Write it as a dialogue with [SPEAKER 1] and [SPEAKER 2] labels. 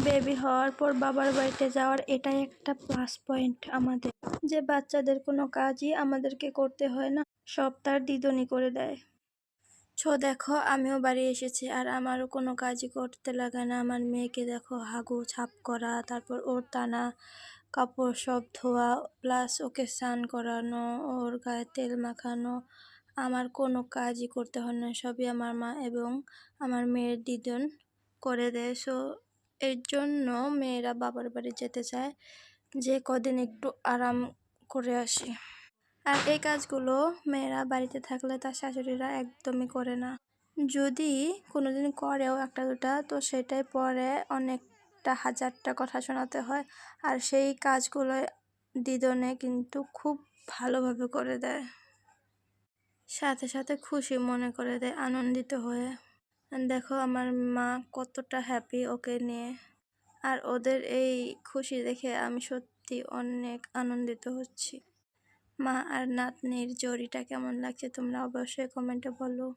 [SPEAKER 1] Baby হওয়ার পর বাবার বাড়িতে যাওয়ার এটাই একটা প্লাস পয়েন্ট আমাদের, যে বাচ্চাদের কোনো কাজই আমাদেরকে করতে হয় না, সব তার দিদুনি করে দেয়। দেখো আমিও বাড়ি এসেছি আর আমারও কোনো কাজই করতে লাগে না। আমার মেয়েকে দেখো হাগু ছাপ করা, তারপর ওর টানা কাপড় সব ধোয়া, প্লাস ওকে স্নান করানো, ওর গায়ে তেল মাখানো, আমার কোনো কাজই করতে হয় না, সবই আমার মা এবং আমার মেয়ের দিদুন করে দেয়। এর জন্য মেয়েরা বাবার বাড়ি যেতে চায়, যে কদিন একটু আরাম করে আসি। আর এই কাজগুলো মেয়েরা বাড়িতে থাকলে তার শাশুড়িরা একদমই করে না। যদি কোনোদিন করেও একটা দুটা, তো সেটাই পরে অনেকটা হাজারটা কথা শোনাতে হয়। আর সেই কাজগুলো দিদনে কিন্তু খুব ভালোভাবে করে দেয়, সাথে সাথে খুশি মনে করে দেয়, আনন্দিত হয়ে। দেখো আমার মা কতটা হ্যাপি ওকে নিয়ে, আর ওদের এই খুশি দেখে আমি সত্যি অনেক আনন্দিত হচ্ছি। মা আর নাতনির জড়িটা কেমন লাগছে তোমরা অবশ্যই কমেন্টে বলো।